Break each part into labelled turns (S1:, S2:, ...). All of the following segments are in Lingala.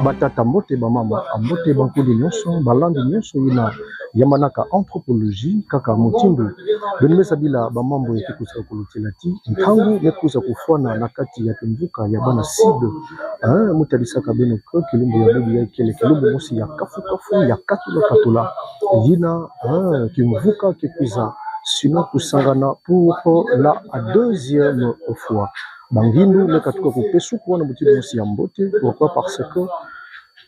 S1: batata mbote bamama ambote bankudi nyonso balandi nyonso ina yamanaka anthropologie kaka motindo benimesa bila bamambo ekikusa kulutila ti ntangu yekusa kufwana na kati ya tembuka ya bana side mutalisaka beno ko kilumbu ya bubu ya kele kilumbu mosi ya kafu ya katula yina kimvuka kikuza sinon kusangana pour la deuxième fois bangindu lekatuka kupesu kuona mutindo mosi ya mbote pourquoi parce que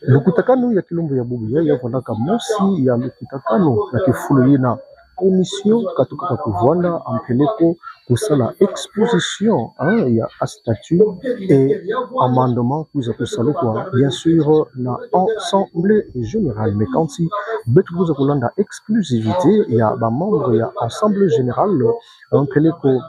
S1: lukutakano ya kilumbu ya bubu ya yavonaka mosi ya lukutakano na kifulu yina commission katuka kuvanda ampeleko kusala exposition ya statut et amendement kuza kusalukwa bien sûr na assemblée générale mais quand si betu kuza kulanda exclusivité ya ba membre ya assemblée générale ampeleko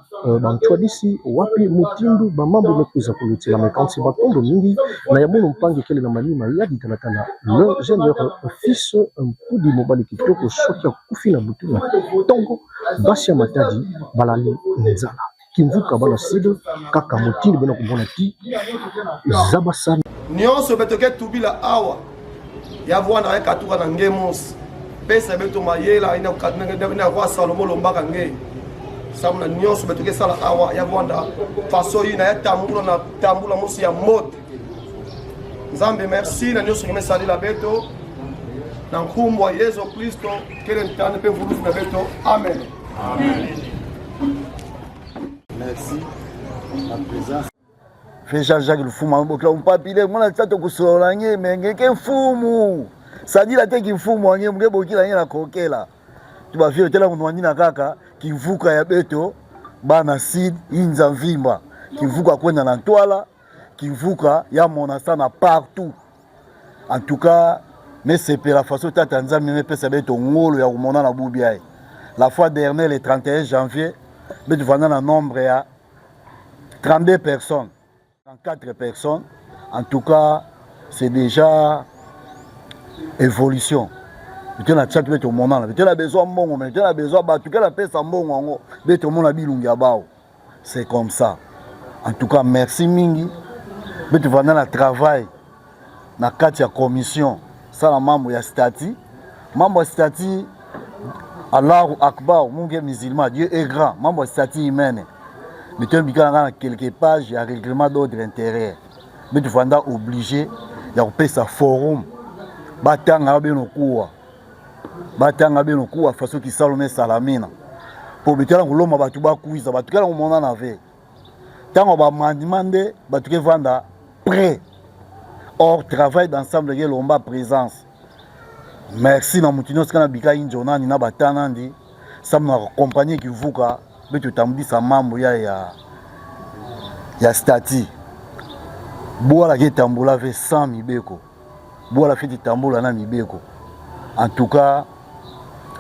S1: bantwadisi wapi mutindu ba membre kuza kulutila mais quand si batombo mingi na yamono mpangi kele na malima ya ditalatala le généreux fils mpudi mobali kitoko soki kufina butuna tongo basi ya matadi balali nzala kimvuka bana side kaka motili bena kumona ti zabasana
S2: nyonso betoke tubila awa ya vwana ya katuka na ngemos pesa beto mayela ina kadina kwa salomo lombaka nge samna nyonso betoke sala awa ya vwana faso ina ya tambula musi ya mote nzambe merci na nyonso ngeme salila beto na nkumbu wa Yesu Kristo kele ntane pe vulufu na beto amen. Amen.
S3: Merci. La présence. Fais Jean-Jacques le fumu mbokla mpapile mwana tsato kusola nye mengeke fumu. Sadila te ki fumu nye mge bokila nye na kokela. Tu ba fio tela munwani na kaka kivuka ya beto bana sid inza mvimba. Kivuka kwenda na ntwala, kivuka ya mona sana partout. En tout cas, mais c'est pour la façon dont Tanzanie me pèse avec ton ngolo ya kumona na bubiaye. La fois dernière, le 31 janvier, mais tu vois un nombre à 32 personnes, 34 personnes. En tout cas, c'est déjà évolution. Tu as chat avec ton moment, tu as besoin de bon, tu as besoin de tu as paix sans bon, mais tout le monde a bilungi abao. C'est comme ça. En tout cas, merci mingi. Mais tu vois dans le travail, na kati ya commission. Ça la mambo ya stati mambo ya stati Allahu Akbar mungu musulman Dieu est grand mambo ya stati humaine mais tu bikana na quelques pages ya règlement d'ordre intérieur mais tu vanda obligé ya kupesa forum batanga beno kuwa faso ki salome salamina po bitala kuloma batu bakuiza batu kala mona na ve tango ba mandimande batu ke vanda prêt. Or, travail d'ensemble de l'omba présence. Merci na mutinos kana bika injona ni na batanandi. Sam na compagnie qui vuka betu tamdi sa mambo ya stati. Boa la ke tambula ve 100 mibeko. Boa la fiti tambula na mibeko. En tout cas,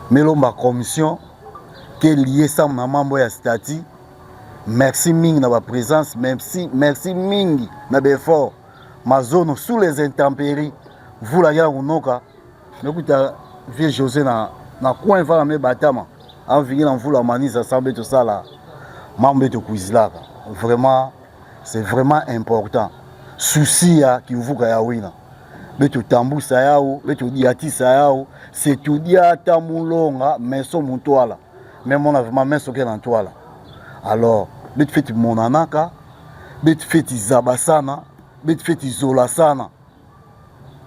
S3: melomba commission qui est lié sam na mambo ya stati. Merci mingi na ba présence, merci mingi na befort. Ma zone sous les intempéries, vous la gare unoka, mais écoute, vieux José na coin va la me batama, en venir en vous la manie, ça semble tout ça là, mambe de cuisla. Vraiment, c'est vraiment important. Souci à qui vous gaya wina, mais tout tambour ça yao, mais tout diati ça yao, c'est tout diata moulonga, mais son mon toile, mais mon avait ma main sur quel en toile. Alors, mais tu fais mon anaka, mais tu fais zabasana. Isola sana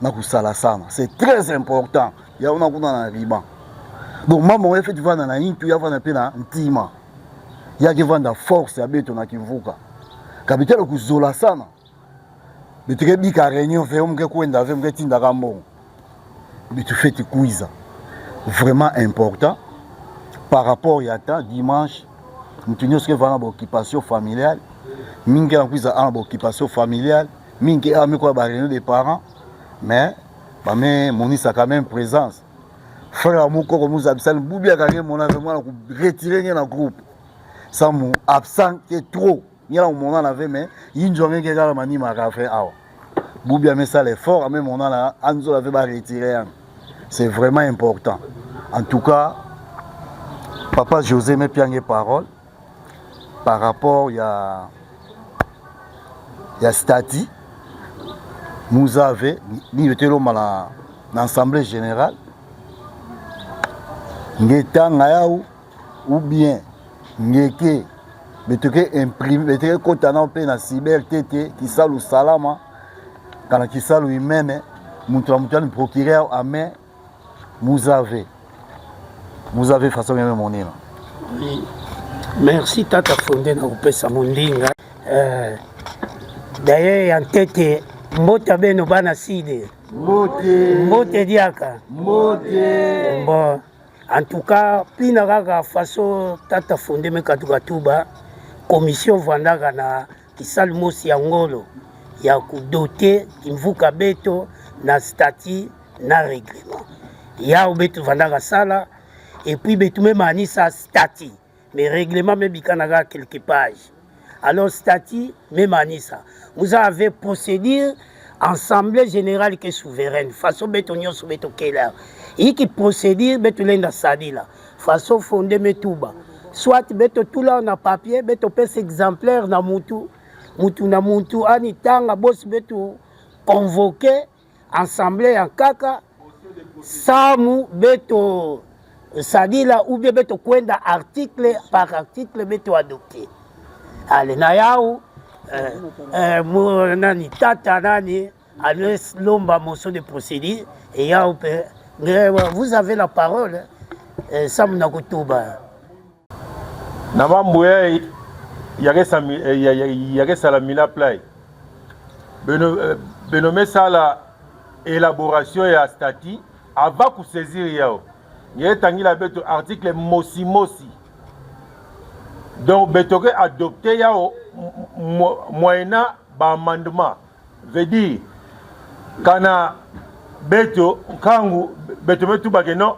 S3: na kusala sana, c'est très important. Il y a una kuna na riba. Donc maman on fait tu vas na intu ya vana pena ntima. Ya ki vanda force ya beto na kivuka. Kapitalo kuzola sana. Bitike bika réunion fait on kwenda avec mke tinda kambo. Bitu fait tu quiz. Vraiment important par rapport ya ta dimanche. Mtunyo ce que va na occupation familiale. Mingi na quiz a occupation familiale. Mingi a quoi ba réunion des parents. Mais mon isa quand même présence. Frère Mouko comme nous absent boubia carré mon avec moi retirer dans groupe. Ça mon absent est trop. Il y a un moment avait mais il journée que la mani m'a fait ah. Boubia mais ça l'effort même on a là Anzo avait pas retiré. C'est vraiment important. En tout cas papa José me piange parole par rapport il y a Stati nous avait ni dans l'Assemblée générale ngetanga yao ou bien ngeke betoke imprimer betoke kotana pe na cyber tete kisalu salama kana kisalu imene mutu ni procureur amen vous avez façon même monina.
S4: Oui. Merci tata fondé na kupesa mondinga. D'ailleurs en tête mbota beno bana side. Mbote diaka. Mbote. Bon. En tout cas, pina kaka façon tata fondé me katuba commission vandaka na kisal mosi ya ngolo ya kudoter kimvuka beto na statut na règlement. Ya beto vandaka sala et puis beto me manisa statut mais règlement me bikanaga quelques pages. Alors statut me manisa. Vous avez procédure Assemblée générale qui est souveraine. Façon beto nyonso beto kela. Et qui procédure beto lenda sadila. Façon fondé metuba. Soit beto tout là on a papier, beto pèse exemplaire na mutu na mutu ani tanga boss beto convoqué assemblée en kaka samu beto sadila ou bien beto kwenda article par article beto adopté. Allez na yao nani tata nani Aloès Lomba motion de procédure et yao vous avez la parole Sam Nakutuba.
S5: Namamboué yake salamina play benome sala élaboration ya statut avant de saisir yao yetangi la beto article mosi donc beto ke adopté yao moyena ba amendement veut dire kana beto kangu beto metu bageno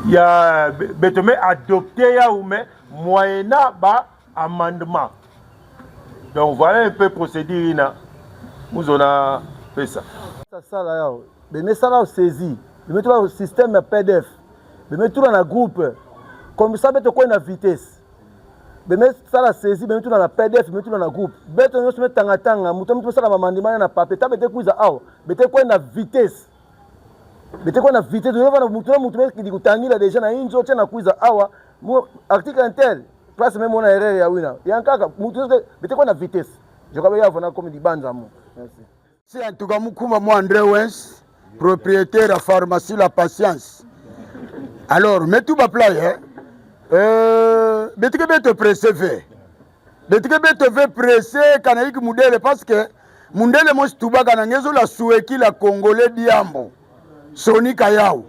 S5: ya beto me adopté ya ou mais moyena ba amendement. Donc voilà un peu procédure ina nous on a fait ça.
S3: Ça là yao mais ça là saisi mais mettre au système PDF mais mettre dans la groupe comme ça beto quoi na vitesse mais ça là saisi mais mettre dans la PDF mettre dans la groupe beto nous se mettre tanga mutu ça la amendement na papier ta beto kuiza ao beto quoi na vitesse. Bete kwa na vitesse de na mutu qui dit kutangila déjà na injo tena kuiza awa article intel place même on a erreur ya wina yankaka mutu bete kwa na vitesse je crois ya vona comme di banza mo. Merci.
S6: Si en tout cas mukuma mo André Wens propriétaire de la pharmacie La Patience. Alors metu ba play bete ke bete pressé fait bete ke bete fait pressé kana iki mudele parce que mundele mo stuba kana ngezo la sueki la congolais diambo sonika yao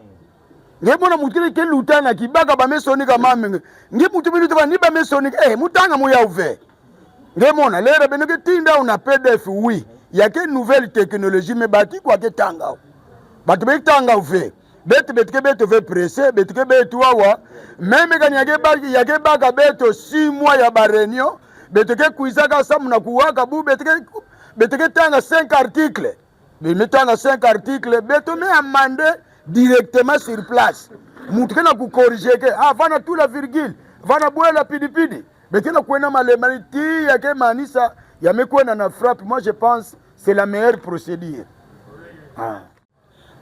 S6: ngemona mutire ke lutana kibaka ba mesonika mame ngi mutu bitu ba ni ba mesonika mutanga mo ya uve ngemona lera beneke tinda una PDF oui ya ke nouvelle technologie me bati kwa ke tanga batu be tanga uve bete ke bete ve pressé bete ke bete wawa même kan ya ke baka beto 6 mois ya ba réunion bete ke kuizaka samu na kuwaka bu bete ke tanga 5 articles. Mais mettons 5 articles, beto me amendé directement sur place. Moutre na ku corriger que avant tout la virgule, vana boire la pidi. Beto na kwena malemati ya ke manisa ya me kwena na frappe. Moi je pense c'est la meilleure procédure.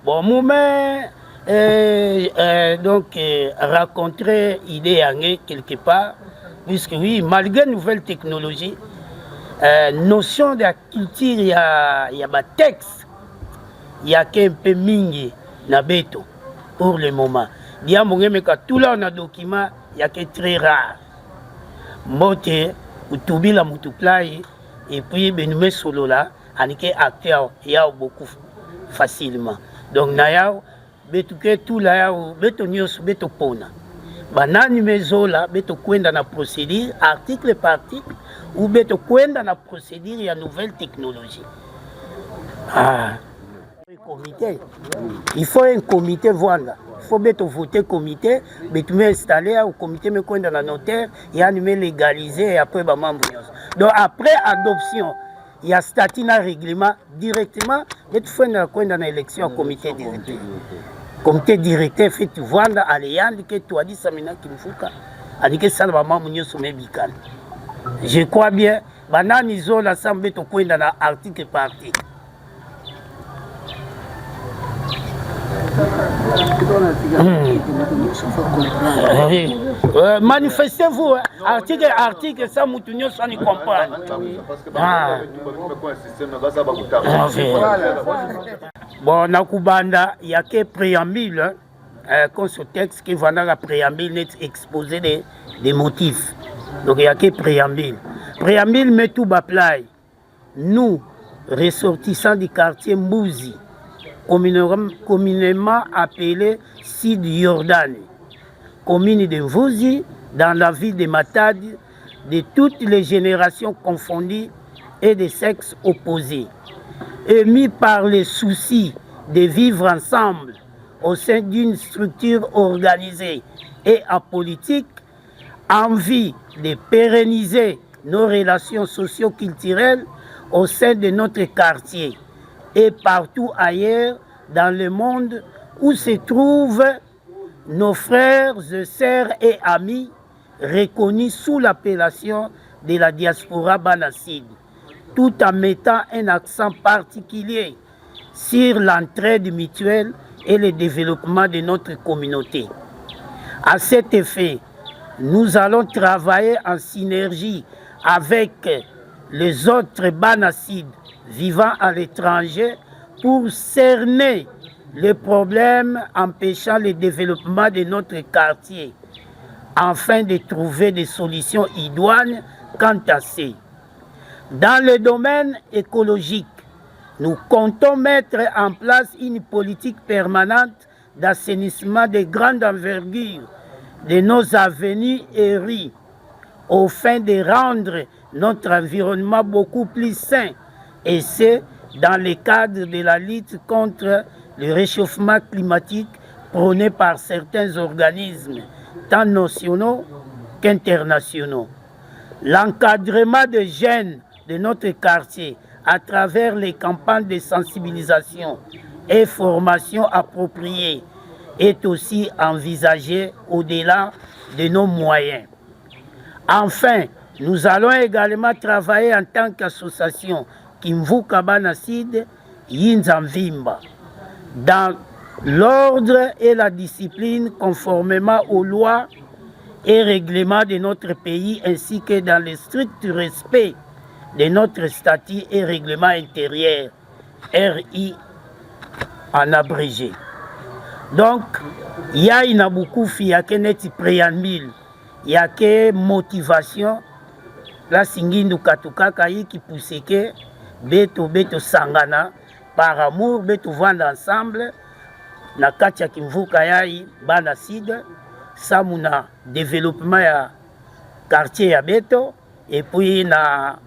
S4: Bon moment donc rencontrer idée angé quelque part puisque oui malgré nouvelle technologie notion de la culture il y a texte il y a un peu mingi na beto pour le moment. Dia mongeme ka tout là on a document il y a que très rare. Mote utubi la multiply et puis benoume solo là anike acteur il y a beaucoup facilement. Donc na ya beto ke tout là ya beto nyos beto pona. Banani mezo là beto kwenda na procédure article par article ou beto kwenda na procédure ya nouvelle technologie. Comité. Il faut un comité, voilà. Il faut mettre voter comité, mais tu mets installé au comité, mais quand dans la notaire, il y a légalisé et après, bah, donc après adoption, il y a statut dans règlement directement, mais tu fais dans l'élection au comité directeur. Comité directeur fait tu vois à l'ayand que tu as dit ça maintenant qu'il faut qu'à dire que ça va m'amener sur mes bicales. Je crois bien. Banani zone assemblée to kwenda na article par article. Manifestez-vous, article, ça moutonio sans y comprendre. Bon, Nakubanda, il y a que préambule, comme ce texte qui va dans la préambule, n'est exposé des motifs. Donc il y a que préambule. Préambule, met tout baplay. Nous, ressortissants du quartier Mbouzi, communément appelé Sid Jordan, commune de Mvouzi, dans la ville de Matad, de toutes les générations confondues et des sexes opposés, émis par les soucis de vivre ensemble au sein d'une structure organisée et apolitique, envie de pérenniser nos relations socio-culturelles au sein de notre quartier et partout ailleurs dans le monde où se trouvent nos frères, sœurs et amis reconnus sous l'appellation de la diaspora banacide, tout en mettant un accent particulier sur l'entraide mutuelle et le développement de notre communauté. À cet effet, nous allons travailler en synergie avec les autres banacides vivant à l'étranger pour cerner les problèmes empêchant le développement de notre quartier, afin de trouver des solutions idoines quant à ces. Dans le domaine écologique, nous comptons mettre en place une politique permanente d'assainissement de grande envergure de nos avenues et rues, au fin de rendre notre environnement beaucoup plus sain, et c'est dans le cadre de la lutte contre le réchauffement climatique prôné par certains organismes, tant nationaux qu'internationaux. L'encadrement des jeunes de notre quartier à travers les campagnes de sensibilisation et formation appropriées est aussi envisagé au-delà de nos moyens. Enfin, nous allons également travailler en tant qu'association Kimvuka Banacide Yinzamvimba dans l'ordre et la discipline conformément aux lois et règlements de notre pays ainsi que dans le strict respect de notre statut et règlement intérieur, RI en abrégé. Donc, il y a une Aboukoufi, il y a que préambule, il y a que motivation. La singindu katuka kayi qui pousse que beto sangana par amour beto vendre ensemble na katia kimvuka yayi bana sida samuna développement ya quartier ya beto et puis na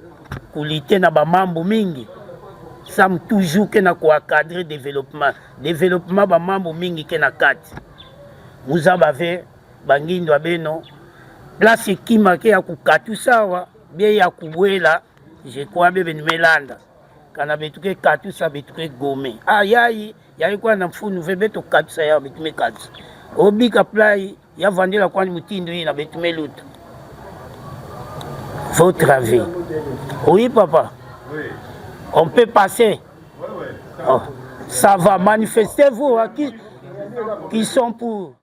S4: kulite na bamambo mingi sam toujours que na ko cadrer développement bamambo mingi ke na kati muza bave bangindo abeno place kimake ya kukatu sawa bien ya kubwela je crois bebe nimelanda kana betuke katu sa betuke gome yayi kwa na mfunu ve beto katu sa ya betume katu obika play ya vandela kwani mutindo hii na betume luta votre avis. Oui papa. Oui. On peut passer. Oui, oui. Oh. Ça va, manifestez-vous hein, qui sont pour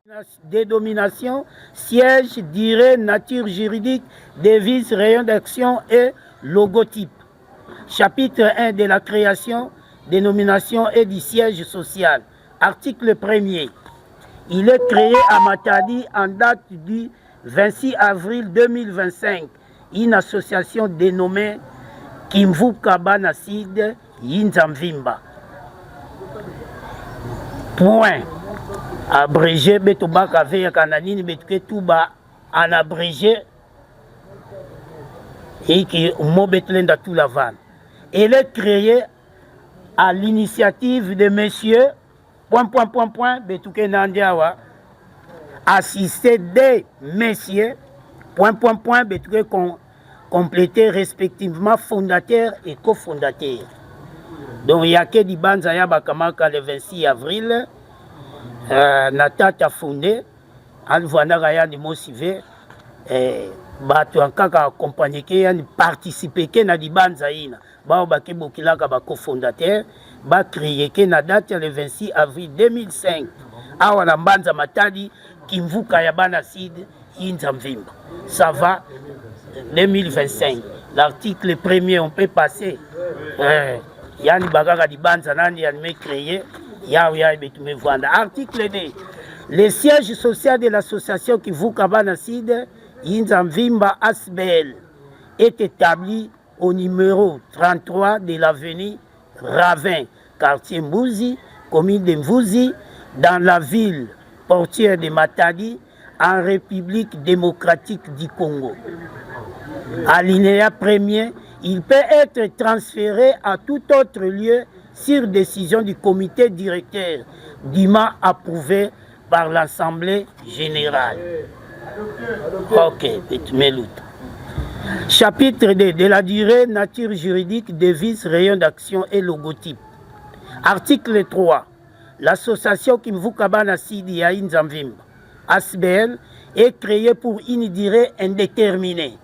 S4: dédomination, siège, durée, nature juridique, devise, rayon d'action et logotype. Chapitre 1 de la création, dénomination et du siège social. Article 1er. Il est créé à Matadi en date du 26 avril 2025 une association dénommée Kimvuka Banacide Yinzamvimba. Point. Abrégé, Betobaka Veya Kananini, Betke Touba, en abrégé, et qui Mobetlenda tout la vanne. Elle est créée à l'initiative de messieurs, Betouke Nandiawa, assisté des messieurs, Betouke complétés respectivement fondateurs et cofondateurs. Donc il y a que du Banzaya Bakamaka le 26 avril, Natata fondé, Alvana Raya de Mosivé, bato ankaka accompagner ke yani participer ke na libanza ina bao bake bokilaka ba cofondateur ba créer ke na date le 26 avril 2005 awa na Mbanza Matadi kimvuka ya bana Sid Yinza Mvimba. Ça va 2025. L'article premier on peut passer. Yani bagaka libanza nani yanime créer ya betume vanda. Article 2. Le siège social de l'association Kivuka bana Sid Yinza Mvimba ASBL est établi au numéro 33 de l'avenue Ravin, quartier Mbouzi, commune de Mvouzi, dans la ville portière de Matadi, en République démocratique du Congo. Alinéa premier, il peut être transféré à tout autre lieu sur décision du comité directeur, dûment approuvé par l'Assemblée générale. Ok, chapitre 2 de la durée, nature juridique, devise, rayon d'action et logotype. Article 3. L'association Kimvuka bana Sidi ya Yinza Mvimba, ASBL, est créée pour une durée indéterminée.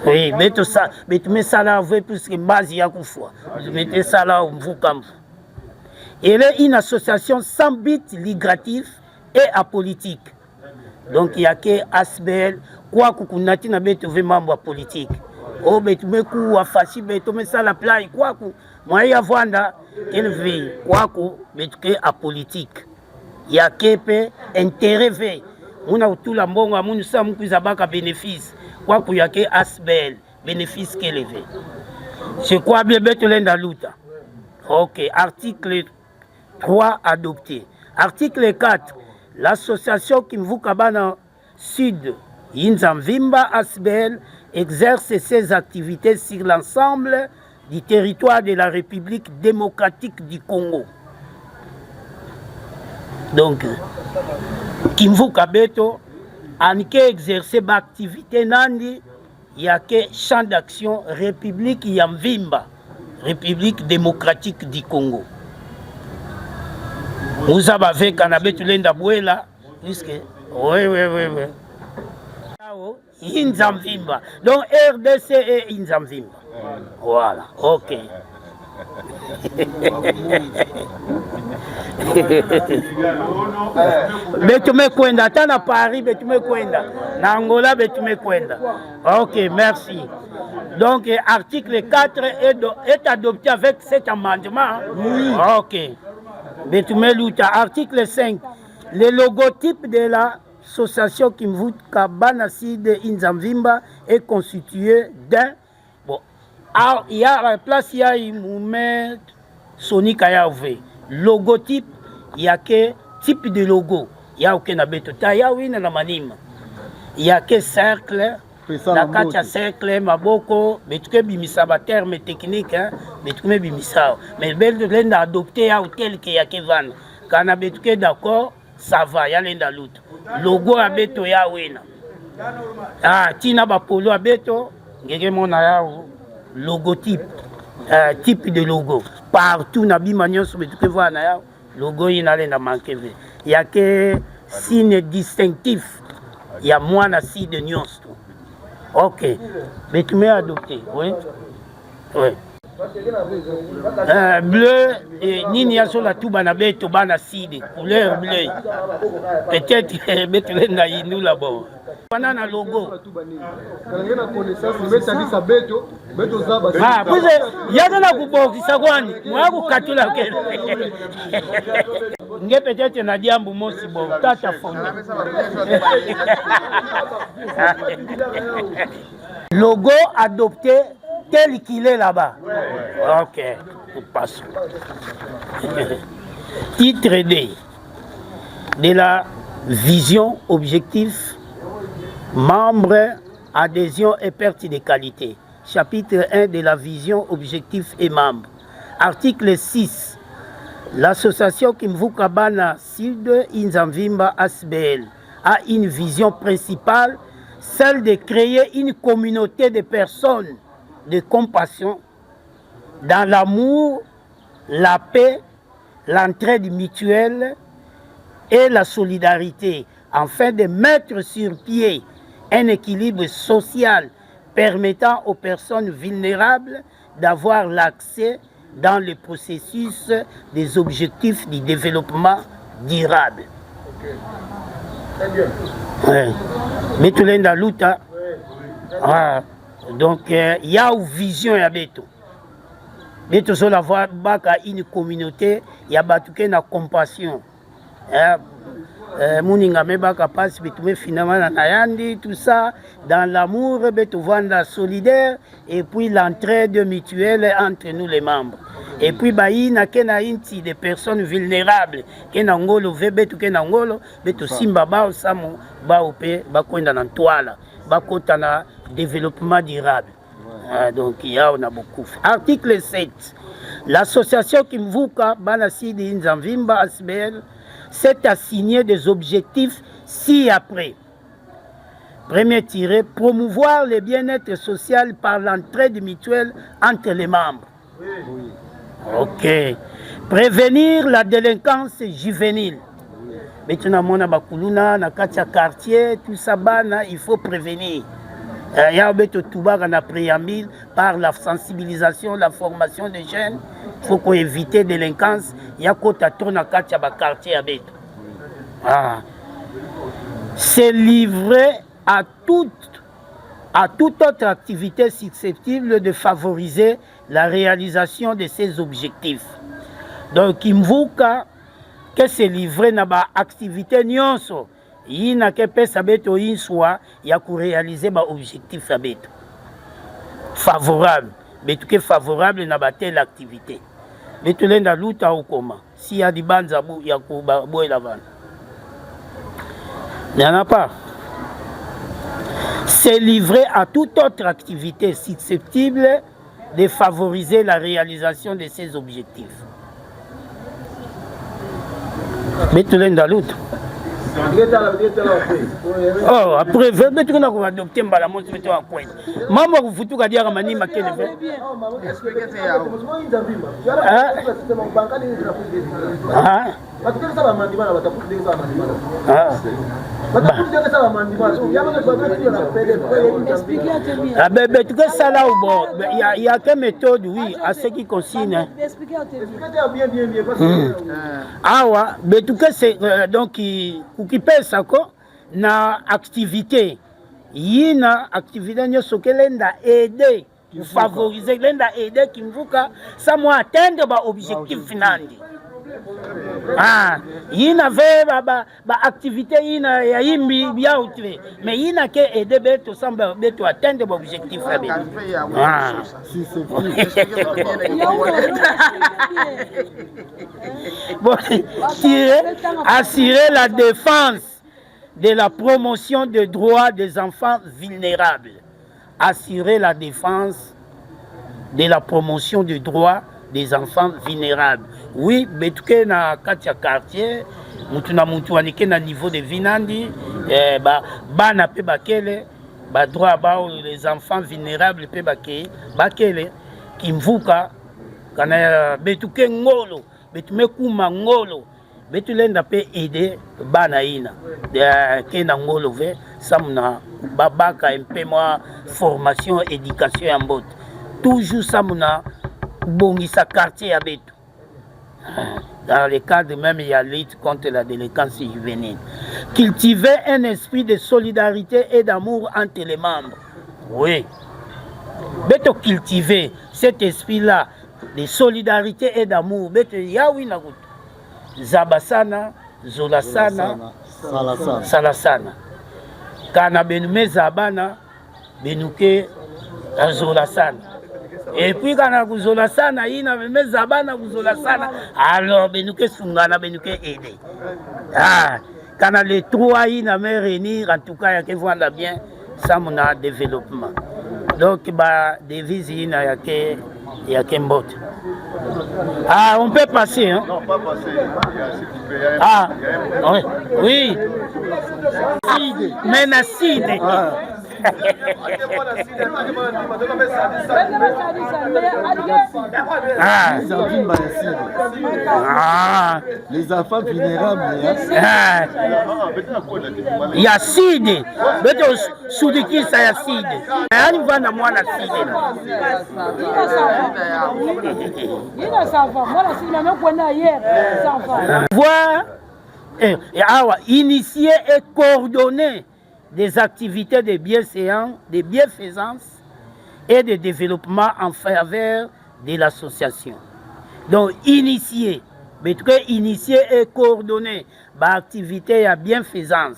S4: Oui, mettez ça, mettez ça là, vous plus que base ya kufwa. Mettez ça là, mvuka mvu. Elle est une association sans but lucratif et apolitique. Donc il y a que ASBL, quoi kukunati na beto ve mambo politique. Oh betume ku wafashi beto me ça la play quoi ku moya vanda élevé quoi ku betuke apolitique. Il y a que intérêt ve. Muna utula mbongo munu sa mkuza baka bénéfice. Quoi ku ya que ASBL bénéfice qu'élevé. C'est quoi bien beto lenda luta. OK, article 3 adopté. Article 4. L'association Kimvuka bana Sud Yinza Mvimba ASBL exerce ses activités sur l'ensemble du territoire de la République démocratique du Congo. Donc, Kimvuka beto anike exercer ba activité nandi yake champ d'action République ya Mvimba, République démocratique du Congo. Nous avons avec Kanabetu Lenda Bouela, puisque oui. Yinza Mvimba. Donc RDC et Yinza Mvimba. Voilà, ok. Betume kwenda, tana Paris, betume kwenda. Na Angola, betume kwenda. Ok, merci. Donc article 4 est adopté avec cet amendement. Oui. Ok. Betume Luta. Article 5. Le logotype de l'association Kimvuka bana Sidi Yinza Mvimba est constitué d'un. Bon, il y a la place, il y a un Sonic Ayavé. Logotype, il y a que type de logo. Il y a aucun abeto. Il y a une manime. Il y a que cercle. La kacha cercle, maboko, mais tu peux bimisa ba terme technique, mais tu peux bimisa. Mais le bel de l'enda adopté à hôtel qui y a que van. Quand abetuke d'accord, ça va, y a l'enda l'autre. Logo abeto ya wena. Ah, tina ba polo abeto, ngege mona ya logotype, type de logo. Partout na bimanion sur mais tu peux voir na ya logo y na l'enda manqué. Il y a que signe distinctif. Il y a moins na si de nuance. Ok, mais tu m'as adopté, oui. Oui. Bleu, nini sur la touba na beto bana side, couleur bleu. Peut-être beto na inu là-bas. Banana logo. Ah, puis yagana kubokisa kwani, mwa kukatula kele. Nge peut-être na diambu mosi bo tata fonde. Logo adopté tel qu'il est là-bas. Ok, nous passons. Titre D de la vision, objectif, membre, adhésion et perte de qualité. Chapitre 1 de la vision, objectif et membre. Article 6. L'association Kimvuka bana Sud Yinza Mvimba ASBL a une vision principale, celle de créer une communauté de personnes de compassion dans l'amour, la paix, l'entraide mutuelle et la solidarité, afin de mettre sur pied un équilibre social permettant aux personnes vulnérables d'avoir l'accès dans le processus des objectifs du développement durable. Ouais. Mais tout le monde luta. Donc il y a une vision à Beto. Beto sur la voie baka une communauté, il y a batuke na compassion. Muninga me baka passe betume finalement na nayandi tout ça dans l'amour beto vanda solidaire et puis l'entraide mutuelle entre nous les membres. Et puis baïna kena inti des personnes vulnérables kena ngolo vebetu kena ngolo beto simba bao samo bao pe bakwenda na toile bakota na développement durable. Donc il y a on a beaucoup. Article 7. L'association Kimvuka Banasidi Nzamvimba ASBL s'est assigné des objectifs ci-après. Premier tiré, promouvoir le bien-être social par l'entraide mutuelle entre les membres. Oui. Ok. Prévenir la délinquance juvénile. Maintenant, mona bakuluna na katia quartier, tout ça bana, il faut prévenir. Il y a un préambule par la sensibilisation, la formation des jeunes. Il faut éviter la délinquance. Il y a un quartier à Beto. C'est livré à toute autre activité susceptible de favoriser la réalisation de ces objectifs. Donc, il faut que c'est livré à l'activité nyonso. Il n'a que pesa beto inswa ya pour réaliser ba objectif à beto favorable mais tout que favorable na ba telle activité mais tout l'enda luta au comment si y a di banza bu ya ko ba boy la van il n'y en a pas. C'est livré à toute autre activité susceptible de favoriser la réalisation de ces objectifs mais tout l'enda luta. Oh, après, mais tu vas adopter la montre de toi. Maman, vous foutez à dire à Mani Maké. Il y a quelle méthode, oui, à ce qui concerne. Ah, ouais, tout cas, c'est donc qui peut ça na activité. Il y a activité qui l'enda aider, favoriser l'enda aider qui me ça moi atteindre l'objectif final. Il y avait activité il y a bien mais il n'a qu'à aider beto semble beto atteindre l'objectif assurer la défense de la promotion des droits des enfants vulnérables. Assurer la défense de la promotion des droits des enfants vulnérables. Oui, mais tout cas, dans le quartier, mutu na niveau de vinandi, bana pe bakele, droit les enfants vulnérables pe bakele, kimvuka, kana betuke ngolo, betume kuma ngolo, betulenda pe aider bana ina, ke na ngolo ve, samuna babaka un peu moins formation, éducation en botte. Toujours samuna bongisa quartier à Beto. Dans le cadre même, il y a lutte contre la délinquance juvénile. Cultiver un esprit de solidarité et d'amour entre les membres. Oui. Beto cultiver cet esprit-là de solidarité et d'amour. Beto yawi nagut. Zabasana, Zolasana, Salasana. Kana benume Zabana, benuke Zolasana. Et puis quand on a zola sana, il a même zabana zola sana. Alors benuke sungana benuke aider. Quand on a les trois il a même réunir en tout cas il y a que voir bien ça mon développement. Donc bah devise il y a qu'un bot. On peut passer hein.
S5: Non, pas passer.
S4: Oui. Mais Nasside. Ah. Ah.
S3: Les enfants vulnérables.
S4: Il y a Sidi. Beto Soudikisa ya Sidi. Ani vana mwana Sidi. Voir initier et coordonner des activités de bienfaisance et de développement en faveur de l'association. Donc, initier et coordonner l'activité de bienfaisance,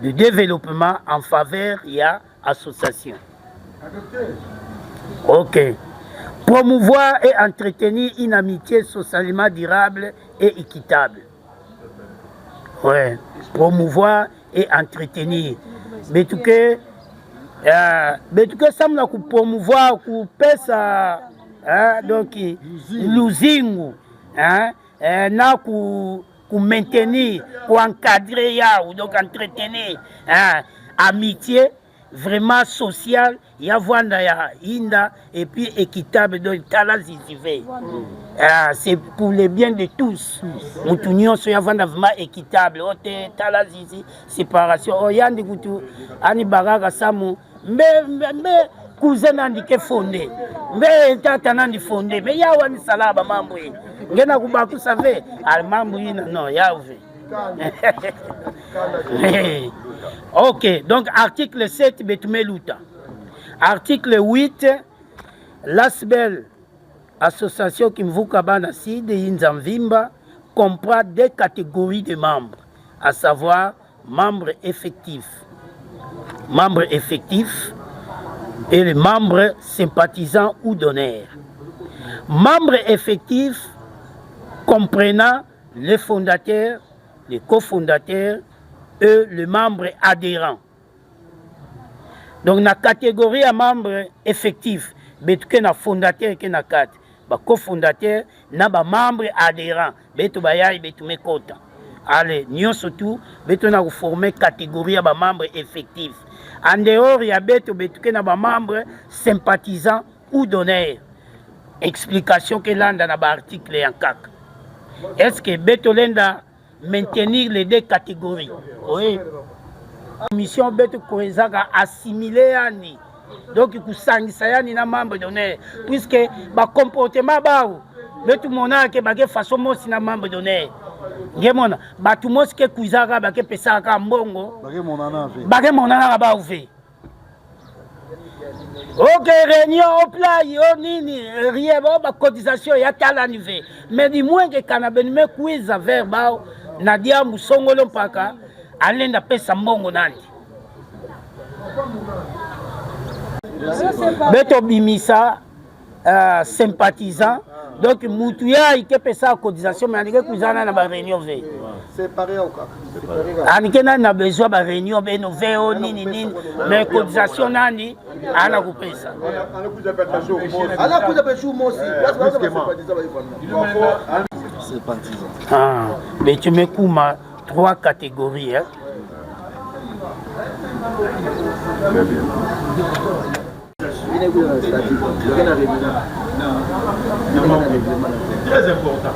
S4: de développement en faveur de l'association. Ok. Promouvoir et entretenir une amitié socialement durable et équitable. Ouais. Promouvoir et entretenir. Mais tout que ça me promouvoir, ça donc l'usingu, na maintenir, pour encadrer donc entretenir amitié vraiment sociale, il y a inda et puis équitable donc c'est pour le bien de tous. Nous union soit vraiment équitable. Séparation. Yandi kutu ani bagaga samu mais cousin andike fondé. Mais tata nandi fondé. Mais ya wani salaba mambo yi. Ngena kubaku save al mambo yi non ya ouve. Ok, donc article 7 Betumeluta. Article 8 l'ASBEL Association Kimvukabana Sid et Inzamvimba comprend deux catégories de membres, à savoir membres effectifs et les membres sympathisants ou donneurs. Membres effectifs comprenant les fondateurs, les cofondateurs et les membres adhérents. Donc, la catégorie à membres effectifs, mais que na fondateur que na quatre, ba cofondateur, na ba membres adhérents, beto bayai beto me kota. Allez, nous surtout, beto na former catégorie à ba membres effectifs. En dehors, il y a beto que na ba membres sympathisants ou donneurs. Explication que l'anda na ba article en CAC. Est-ce que beto l'enda maintenir les deux catégories? Oui. La mission beto koezaka assimiler ani. Donc kusangisa yani na membre d'honneur puisque ba comportement bao beto mona ke ba ke façon mosi na membre d'honneur. Ngemona ba tout mosi ke kuizaka ba ke pesaka mbongo. Ba ke monana ba ouvé. Ok, réunion au plat, yo nini, rien, ba cotisation ya tala nive. Mais du moins que kanabenime kuiza vers bao nadia musongolo mpaka alenda pesa mbongo nani. Beto bimisa sympathisant donc mutuya ike pesa cotisation mais anike kuzana na ba réunion ve
S2: séparé au cas
S4: anike na besoin ba réunion beno veo nini mais cotisation nani ana kupesa
S2: ana kuja peshu mosi
S4: ah mais tu me kuma trois catégories hein.
S5: Très important.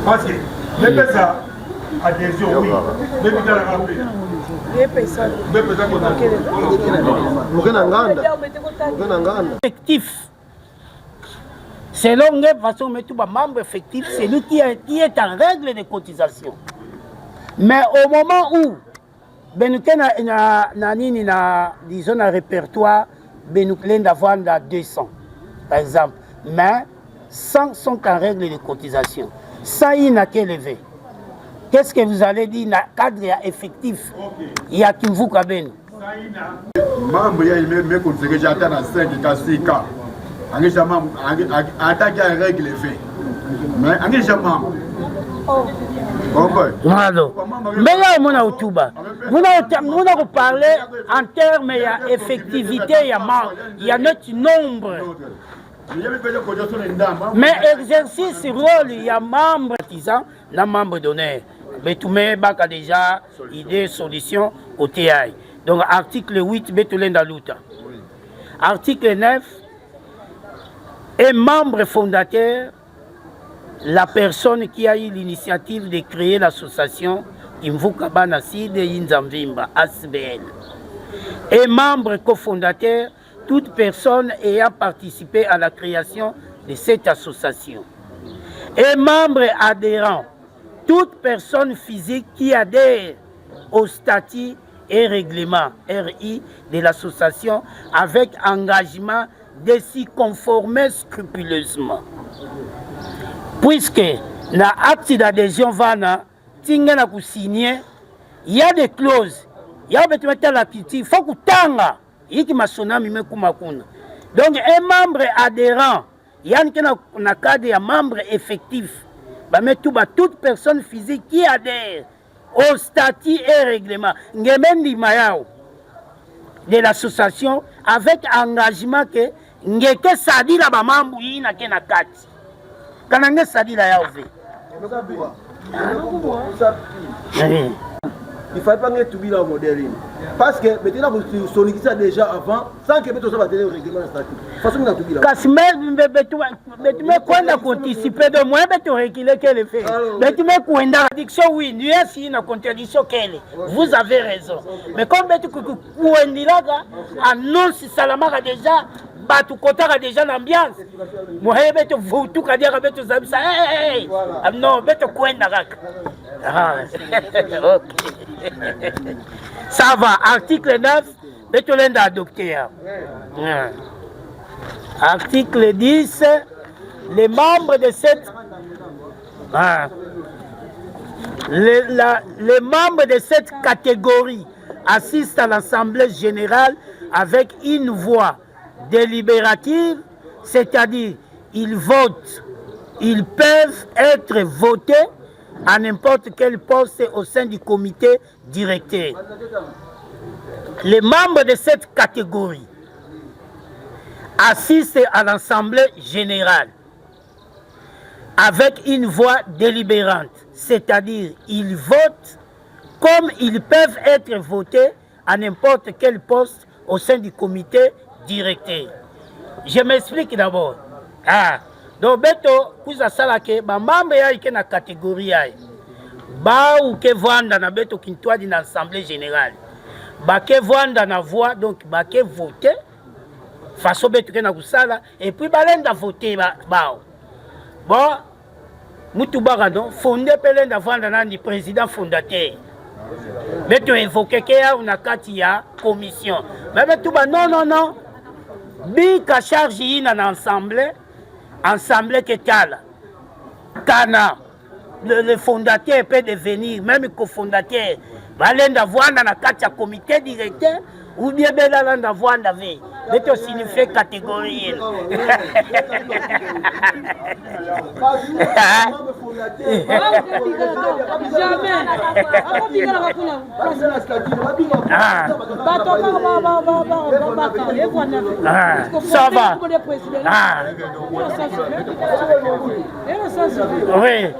S5: Parce que les personnes adhésion, oui. Mais vous avez rappelé.
S4: Effectif. Selon les façons de mettre membre effectif, c'est lui qui est en règle de cotisation. Mais au moment où disons un répertoire, d'avoir 200 par exemple, mais 100 sont en règle de cotisation. Ça, il n'a qu'à lever. Qu'est-ce que vous allez dire dans le cadre effectif? Il y a qui vous cabine.
S6: Membre, il me conseille que j'attends à 5 cas, 6 cas. En attaque à règle fait. Mais en échange,
S4: mais là, on a parlé en termes d'effectivité, il y a notre nombre. Mais exercice rôle, il y a membre artisan, non membre d'honneur. Mais tout le monde a déjà idée, solution au TI. Donc, article 8, Betulenda Luta. Article 9, Et membre fondateur, la personne qui a eu l'initiative de créer l'association Imvuka Bana Side Inzamvimba, ASBL. Et membre cofondateur, toute personne ayant participé à la création de cette association. Et membre adhérent, toute personne physique qui adhère au statut et règlement RI de l'association avec engagement de s'y conformer scrupuleusement. Puisque dans l'acte d'adhésion vana, il y a des clauses, il y a des activités, il faut que tanga, il y a donc un membre adhérent, il y a un cadre de membre effectif, toute personne physique qui adhère au statut et règlement de l'association avec engagement que ngeke sadi la bamambu yina ke na kati kanange sadi la yaove.
S7: Il ne fallait pas que tu bilan au modèle. Parce que maintenant, vous sollicitez ça déjà avant, sans que tu sois au règlement statut. Façon que tu bilan.
S4: Kasmer, tu me connais anticiper de moi, tu reculer qu'elle fait. Mais tu me connais addiction, oui, nous avons une contradiction qu'elle. Vous avez raison. Mais comme tu connais là, annonce Salamara déjà. Batu kotaka déjà l'ambiance. Moi beto vutu kadia beto zabisa. Hey. Non, beto kwenda kaka. OK. Ça va, article 9, beto lenda adopté. Article 10, les membres de cette les membres de cette catégorie assistent à l'Assemblée générale avec une voix délibérative, c'est-à-dire ils votent, ils peuvent être votés à n'importe quel poste au sein du comité directeur. Les membres de cette catégorie assistent à l'Assemblée générale avec une voix délibérante, c'est-à-dire ils votent comme ils peuvent être votés à n'importe quel poste au sein du comité directeur. Je m'explique d'abord. Donc, beto, kuza salake, ba membre ya ike na catégorie ya. Ba ou ke vanda na beto kintwa di na assemblée générale. Ba ke vanda na voix, donc ba ke voter. Façon beto ke na kusala, et puis ba lenda voter ba. Bon, mutu baka donc, fondé pelenda vanda na ni président fondateur. Beto évoqué ke ya una kati ya commission. Mais beto ba non. Bika charge ina na ensemble que tala. Kana, le fondateur peut devenir, même cofondateur, balenda vwanda na kati ya comité directeur, ou bien belanda vwanda ve. Beto signifie catégorie. Ça va. Oui,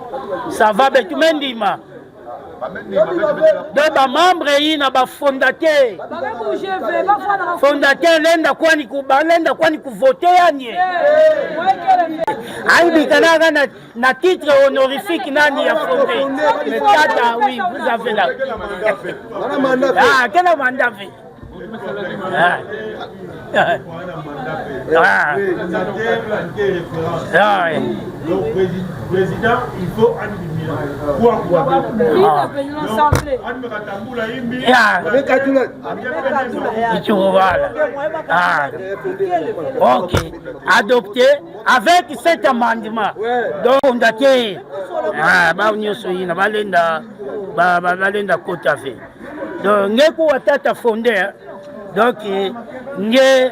S4: ça va, mais tu m'as dit, ma. Donc, membre yi na ba fondateur. Fondateur lenda kwani ku voter yani. Aibi kana na titre honorifique nani ya fondé. Mais tata oui, vous avez là. Quel mandat fait?
S5: Donc, président, il faut
S4: ok, adopté avec cet amendement. Donc, on a été balenda kota fait. Donc, ngeko watata fondé. Donc, nge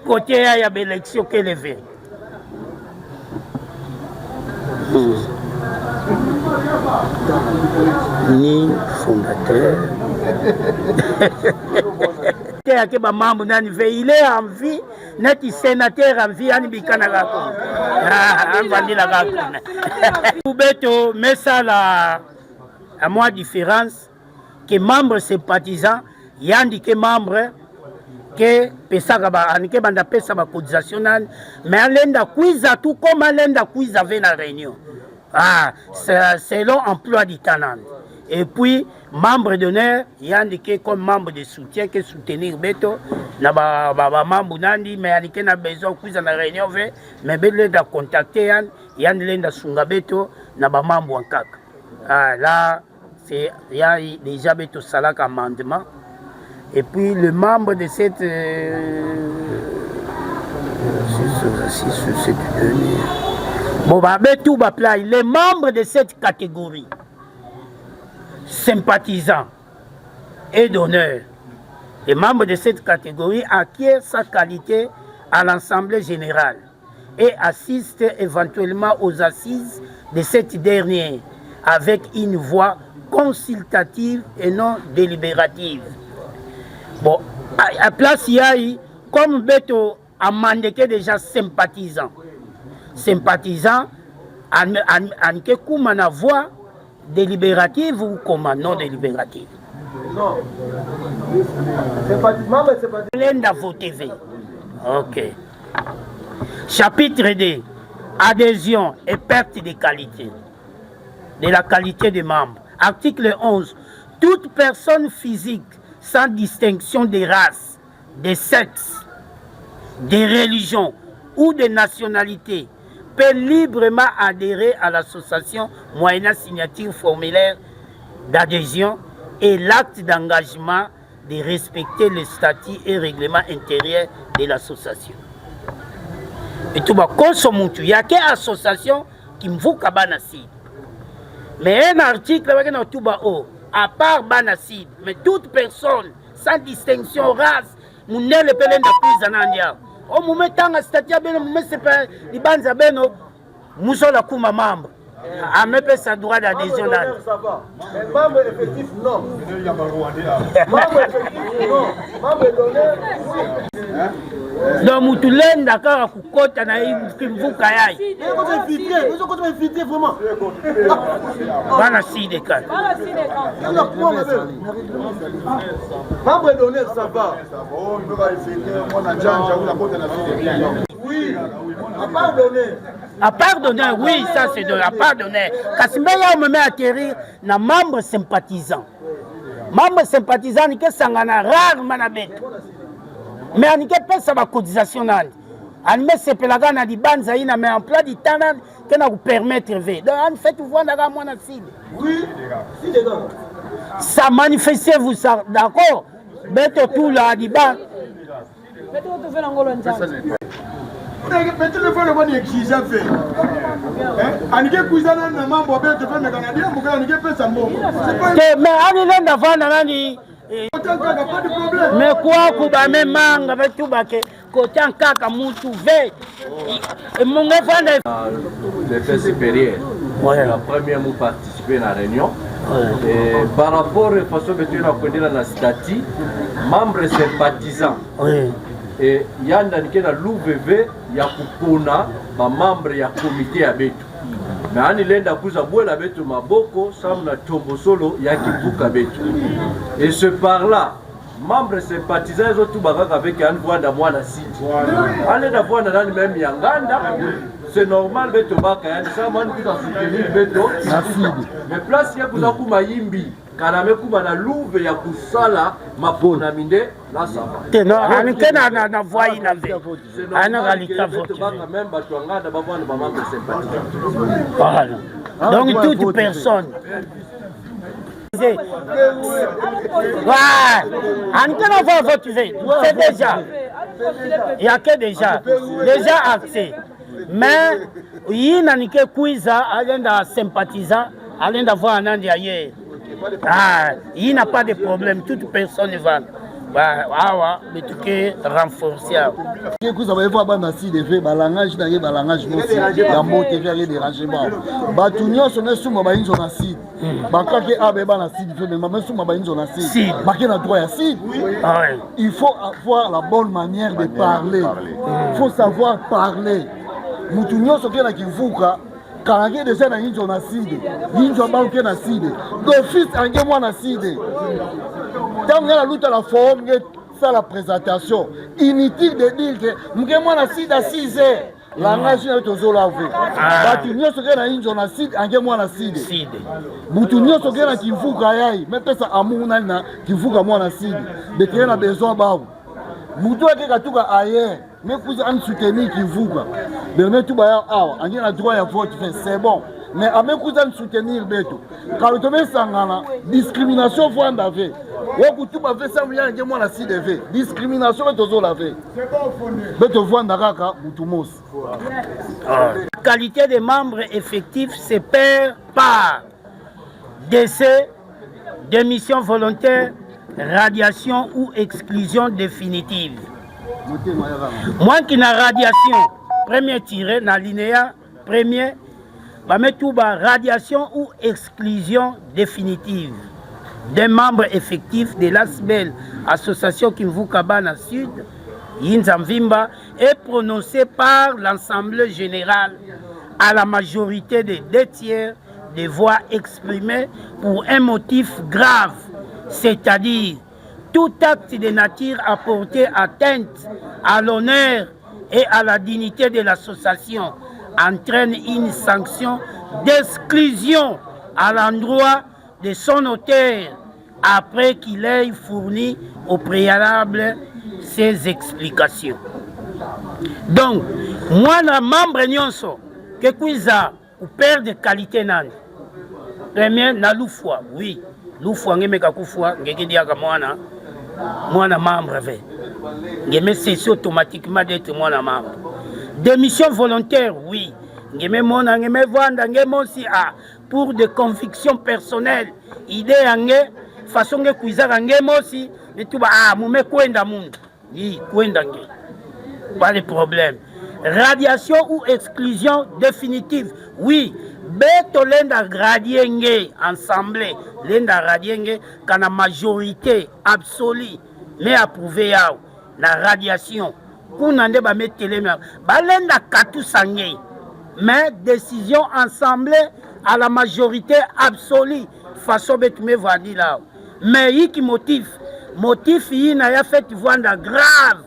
S4: côté ya l'élection qu'elle est faite. Ni fondateur. Que ba membre nani il est en vie, net sénateur en vie ani bikana gako. Vandi la gako. Beto mais ça la à moi différence que membre sympathisant yandi que membre que pesaka ba anike banda pesa ba cotisation nan mais alenda quiza tout comme alenda quiza avec la réunion selon emploi du talent et puis membre d'honneur yandike comme membre de soutien que soutenir beto na ba membre nandi mais anike na besoin quiza na réunion ve mais belenda contacter yan lenda sunga beto na ba membre en kaka là c'est il y a déjà beto salak amendement. Et puis le membre de cette bon bah tout les membres de cette catégorie sympathisants et d'honneur, les membres de cette catégorie acquièrent sa qualité à l'Assemblée générale et assistent éventuellement aux assises de cette dernière avec une voix consultative et non délibérative. Bon, à place Yaï, comme Beto a mandaté déjà sympathisant, en que comme une voix délibérative ou comme non délibérative.
S7: Non. Sympathisant, mais c'est pas.
S4: L'enda voté. Ok. Chapitre 2. Adhésion et perte de qualité. De la qualité des membres. Article 11. Toute personne physique sans distinction de race, de sexe, de religion ou de nationalité, peut librement adhérer à l'association moyennant signature formulaire d'adhésion et l'acte d'engagement de respecter les statuts et règlements intérieurs de l'association. Et tout va consommer tout. Il n'y a qu'une association qui me vaut Kabanassi. Mais un article à part Banassid, mais toute personne sans distinction race, nous ne le pouvons pas faire. Au moment où statut de banza beno, nous sommes la membre. À me faire sa droit d'adhésion.
S7: Mais membre effectif, non. Membre effectif, non. Membre d'honneur, oui.
S4: Donc, nous tous les d'accord à Koukota naïf qui vous caille.
S7: Nous sommes infiltrés vraiment.
S4: Banassid des cas.
S7: Membre d'honneur, ça va. Oui, à part d'honneur.
S4: À pardonner, oui, ça c'est de la pardonner. Kasimbeya on me met à acquérir na membre sympathisant. Membre sympathisant ni que sangana rarement na bête. Mais on n'y a pas sa cotisation nan. On met ces pélagas na di banza ina mais en plat du temps que na vous permettre de. Donc en fait vous voyez na moi na cible.
S7: Oui, si les gars.
S4: Ça manifestez vous ça d'accord. Bête tout là di ban.
S6: Mais tu le fais le bon exigeant fait. Anike kuizana na mambo abe te feme Canadien muka anike pesa mbongo.
S4: Mais ani nenda vana nani
S6: Pas de problème.
S4: mais quoi kuba me manga betu bake côté en kaka mutu ve. Et mon vana
S8: Les faits supérieurs.
S4: ouais.
S8: La première nous participer à la réunion. Et par rapport à la façon dont on a connu la statut, membres sympathisants.
S4: Oui.
S8: Et yanda nikena l'UVV ya kupona ba membre ya comité ya betu. Mais ani lenda kuza bwela betu maboko samna tombo solo ya kibuka betu. Et ce par là, membres sympathisants ils ont tout bagaka avec un Rwanda mwana site. Allez d'avoir dans même yanganda. C'est normal betu baka yani sama ni kuza soutenir betu. Mais place ya kuza kuma yimbi. Kaname kuba na louve ya kusala mapona minde là ça va.
S4: Non, anikena na voix inave. Ana galika vote.
S8: Même batwanganda babwana ba membre sympathisant.
S4: Voilà. Donc toute personne. Ouais. Anikena va voter. C'est déjà. Il y a que déjà acté. Mais il n'a ni que quiza, alenda sympathisant, alenda voir un andi ailleurs. Il n'a pas de problème, toute personne va. Mais tout est renforcé.
S3: Vous avez vu Banassi de fait balangage dans les balangages dans mon TV les dérangements. Batunyo sonne sous ma bain zone acide. Bakake abe Banassi de fait mais même sous ma bain zone acide. Baké na droit acide. Il faut avoir la bonne manière de parler. Il faut savoir parler. Mutunyo sonne na kivuka. Quand il y a des gens qui sont acide, ils sont banqués acide. D'office, il y a des acide. Tant que la lutte à la forme, ça la présentation. Inutile de dire que moi na sida 6 heures. Langage na tozola ve. Batu nyoso ke na injo na sida ange moi na sida. Butu nyoso ke na kivuka yai, mais pesa amour na kivuka moi na sida. Betena na besoin babu. Mutu ake katuka ailleurs, mais kuza an soutenir kivuka. Mais tout ba awa, ange na droit ya vote fait, c'est bon. Mais à même cousin soutenir Beto. Quand on met ça discrimination faut en avoir. Ou tout fait ça vient que moi la CDV. Discrimination Beto la fait. Beto voit ndakaka mutumos.
S4: La qualité des membres effectifs se perd par décès, démission volontaire, radiation ou exclusion définitive. Moi qui n'a radiation, premier tiré dans l'alinéa premier. Radiation ou exclusion définitive des membres effectifs de l'ASBEL, Association Kimvukabana Sud, Yinzamvimba, est prononcée par l'Assemblée générale à la majorité des 2/3 des voix exprimées pour un motif grave, c'est-à-dire tout acte de nature à porter atteinte à l'honneur et à la dignité de l'association entraîne une sanction d'exclusion à l'endroit de son auteur après qu'il ait fourni au préalable ses explications. Donc, moi, le membre nyonso, que kuiza ou père de qualité nan. Premier, na loufwa, oui. Loufwa ngemeka kufwa, ngekediaka mwana membre ve. Ngeme cesse automatiquement d'être mwana membre. Démission volontaire, oui. Pour des convictions personnelles, idée façon de cuisiner, pas de problème. Radiation ou exclusion définitive, oui. Beto lenda gradienge ensemble, lenda radienge quand la majorité absolue mais approuvé la radiation. Kunande ba metele balenda katu sangé mais décision ensemble à la majorité absolue façon betume vandi là mais yiki motif yina ya fait vanda grave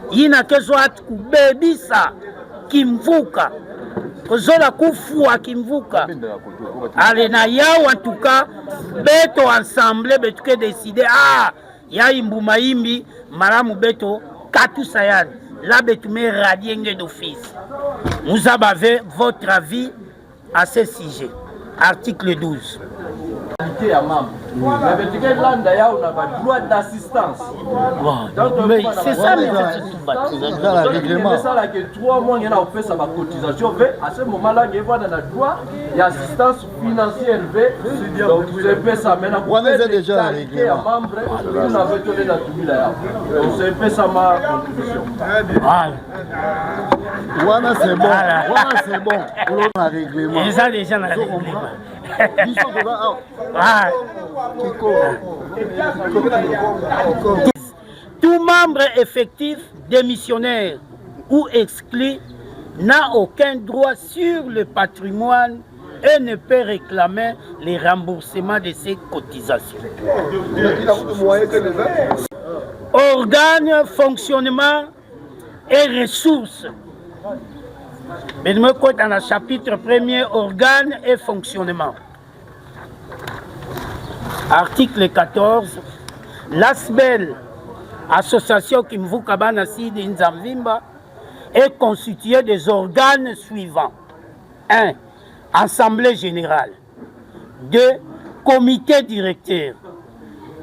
S4: yina kezo at kubebisa kimvuka kozola kufua kimvuka ale na yao en tout cas beto ensemble betuke décider ya imbuma imbi malamu beto Katou Sayan, là, tu mets radienge d'office. Vous avez votre avis à ce sujet. Article 12.
S8: Droit d'assistance.
S4: Mais c'est ça, mais
S8: dans le règlement. C'est ça que 3 mois, il y a fait sa cotisation. À ce moment-là, il y a droit d'assistance financière. Donc, vous avez ça maintenant.
S3: On est déjà un règlement.
S8: Vous n'avez pas donné la toubila. Donc, vous avez fait ça ma contribution.
S3: Voilà, c'est bon. Voilà, c'est bon. Pour le règlement.
S4: Ils ont déjà un règlement. Tout membre effectif, démissionnaire ou exclu n'a aucun droit sur le patrimoine et ne peut réclamer les remboursements de ses cotisations. Organes, fonctionnement et ressources. Mais je me compte dans le chapitre 1er, organes et fonctionnement. Article 14. L'ASBEL, Association Kimvukabana Sud Nzamvimba, est constituée des organes suivants. 1. Assemblée générale. 2. Comité directeur.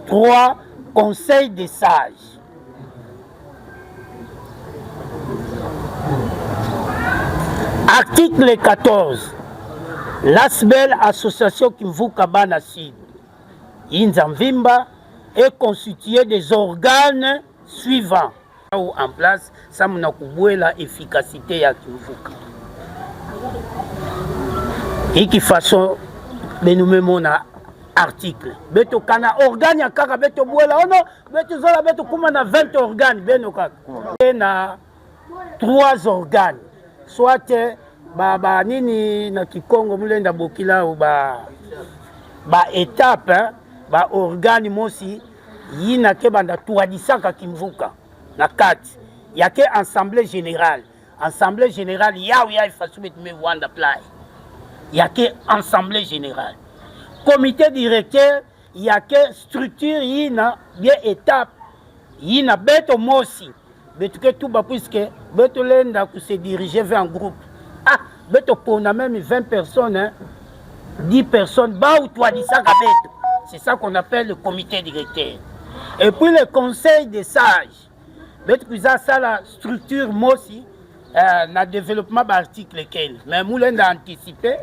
S4: 3. Conseil des sages. Article 14. L'ASBEL, Association Kimvukabana Sud Nzamvimba, est constituée des organes suivants. En place, ça m'a couvert l'efficacité à Kimvuka. Et qui façon, mais nous même on a article. Beto kana organe ya kaka beto buela ono beto zola beto kuma na 20 organes beno kaka. Et na 3 organes. Soit ba nini na Kikongo mulenda bokila ou ba étape ba organe mosi yina ke banda tuadisaka kimvuka na kati yake assemblée générale yao ya façon betume vwanda play yake assemblée générale comité directeur yake structure yina bien étape yina beto mosi betuke tuba puisque beto lenda ku se diriger vers un groupe beto pona même 20 personnes hein, 10 personnes ba ou tuadisaka beto. C'est ça qu'on appelle le comité directeur. Et puis le conseil des sages. Ça la structure aussi na développement d'article 15. Mais moulin a anticipé,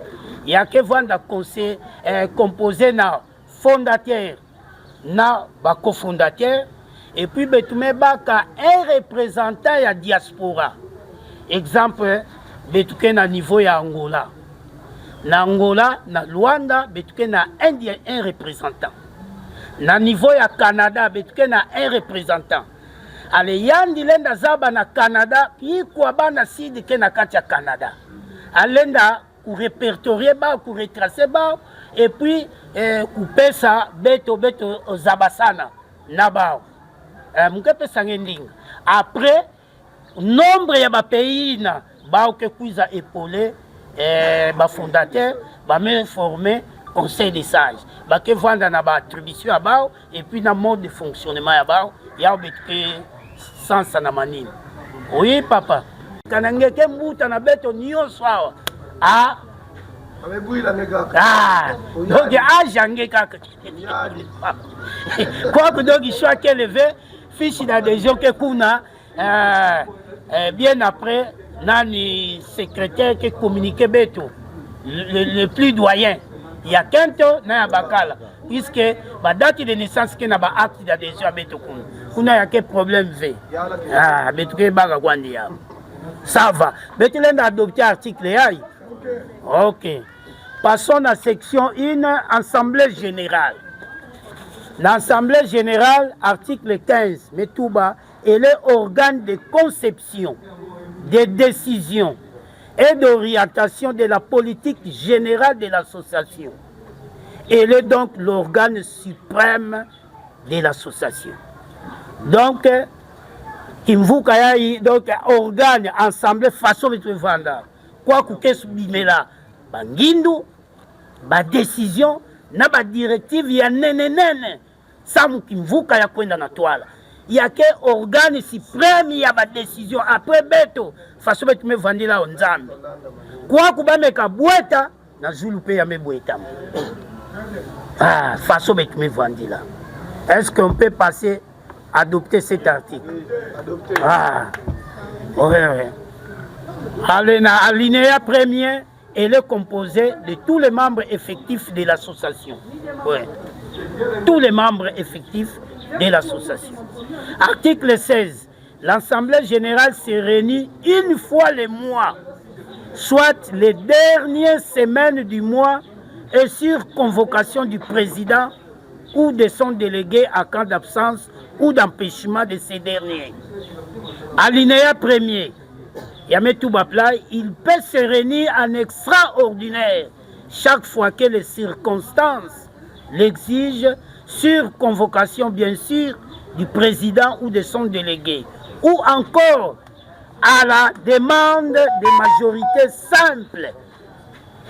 S4: il y a que vendre conseil composé na fondateur, na ba cofondateur et puis betume baka un représentant ya diaspora. Exemple betuke na niveau ya Angola. Na Angola, na Luanda, betuke na un représentant. Na niveau ya Canada, betuke na un représentant. Ale yandi lenda zaba na Canada, ki kwa ba na sidi ke na kati ya Canada. Alenda ku répertorier ba, ku retracer ba, et puis ku pesa beto zabasana na ba. Muke pesa ngending. Après, nombre ya ba pays na ba ke kuiza épaulé fondateur me former conseil des sages ke vanda na ba attribution ya et puis na mode de fonctionnement ya ya betke sans na manini. Oui papa kanange ke mbuta na beto nyonso awa donc ajange kaka quoi que donc il soit élevé fiche d'adhésion que kuna bien après nani secrétaire qui communiquait beto le plus doyen il y a Kento na bakala puisque ba date de naissance qui na ba acte d'adhésion à beto kuna ya que problème v beto ke baga kwandi ya ça va beto lenda adopter article yai. OK, passons à la section 1 assemblée générale. L'assemblée générale article 15 Metouba est l'organe de conception des décisions et d'orientation de la politique générale de l'association. Elle est donc l'organe suprême de l'association. Donc, Kimvukayai, donc, organe, assemblée, façon de vendre. Quoi que ce bimela, bangindu, ba décision, na ba directive, ya nene, samu Kimvukaya kwenda na toile. Il y a que organe suprême, il y a ba décision. Après beto, façon de me vendre là en Zambie. Quoi que bameka boeta, na zulu pe ya me boeta. Façon de me vendre là. Est-ce qu'on peut passer, adopter cet article? Ouais. Alinéa premier, elle est composée de tous les membres effectifs de l'association. Ouais. Tous les membres effectifs de l'association. Article 16. L'Assemblée générale se réunit une fois le mois, soit les dernières semaines du mois, et sur convocation du président ou de son délégué à cas d'absence ou d'empêchement de ces derniers. Alinéa premier. Il peut se réunir en extraordinaire chaque fois que les circonstances l'exigent, sur convocation bien sûr du président ou de son délégué, ou encore à la demande de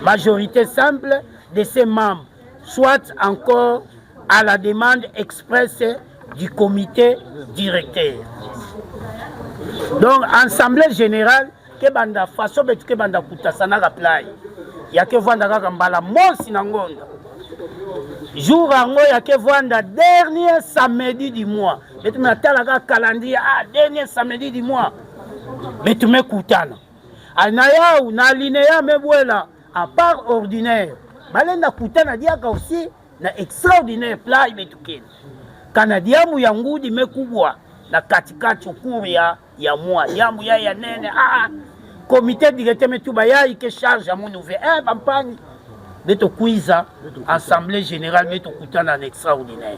S4: majorité simple de ses membres, soit encore à la demande expresse du comité directeur. Donc, assemblée générale, que banda façon betu que banda kutasana rapply. Ya que vanda kambala mosi na ngonda. Jour ango ya que vanda dernier samedi du mois. Betu matala ka calendrier dernier samedi du mois. Betu me kutana. Anaya ou na linéa me bwela à part ordinaire. Balenda kutana diaka aussi na extraordinaire play betu ken. Kanadia mu yangudi me kubwa na katikati ukuru ya moi yambu ya nene comité directeur metuba ya ike charge à mon nouvel campagne beto kuiza assemblée générale beto kutana en extraordinaire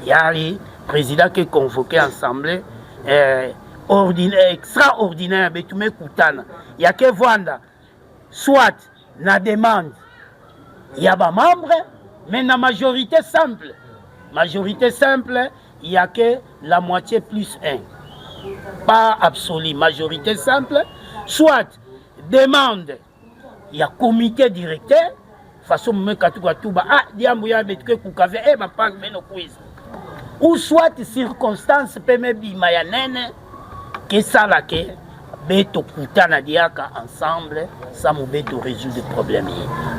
S4: yali président qui convoqué assemblée ordinaire extraordinaire beto me kutana ya ke vanda soit na demande ya ba membre mais na majorité simple il n'y a que la moitié plus 1. Pas absolu, majorité simple. Soit demande, il y a comité directeur, façon ou soit circonstance que ça là que beto kutana diaka ensemble, ça m'a beto résoudre le problème.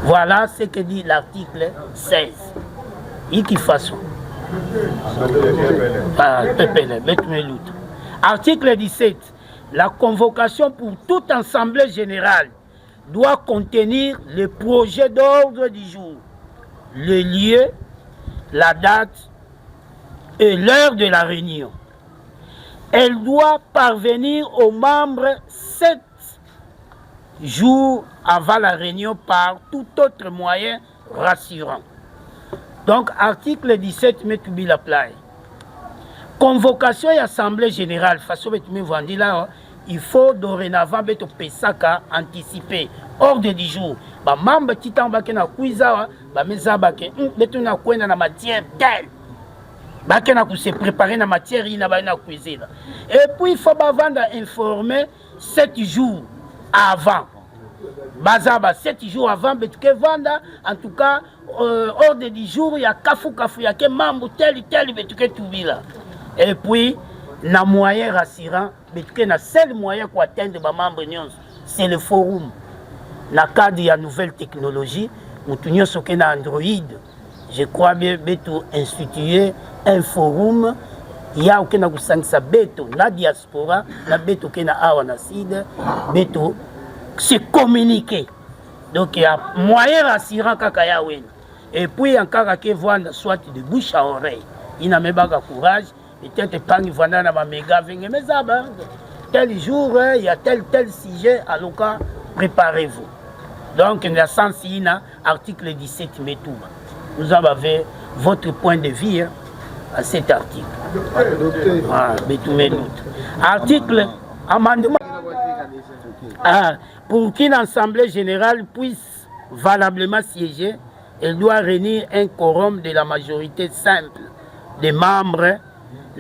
S4: Voilà ce que dit l'article 16. Iki façon. Article 17. La convocation pour toute assemblée générale doit contenir le projet d'ordre du jour, le lieu, la date et l'heure de la réunion. Elle doit parvenir aux membres 7 jours avant la réunion par tout autre moyen rassurant. Donc, article 17, Metoubi apply. Convocation et assemblée générale, façon là, il faut dorénavant beto pesaka anticiper ordre du jour. Ba membre titan ba kena kuiza ba meza ba ke beto na kwenda na matière telle. Ba kena ku se préparer na matière ina ba na cuisine. Et puis il faut ba vendre informer 7 jours avant. Bazaba 7 jours avant beto ke vanda en tout cas ordre du jour il y a kafu ya ke membre tel beto ke tubila. Et puis na moyen rassurant, mais na seul moyen pour atteindre les membres, c'est le forum. Dans le cadre de la nouvelle technologie, nous avons Android. Je crois bien que instituer un forum. Il y a aucun sa beto la diaspora, la beto na awana side, beto se communiquer. Donc il y a moyen rassurant kaka wen. Et puis encore que voir soit de bouche à oreille. Il n'a même pas courage. Peut-être pas qu'il va dans ma méga venir, mais ça, tel jour, il y a tel sujet, alors préparez-vous. Donc, dans le sens, il y a article 17, vous avez votre point de vue à cet article. Article, amendement. Pour qu'une assemblée générale puisse valablement siéger, elle doit réunir un quorum de la majorité simple des membres,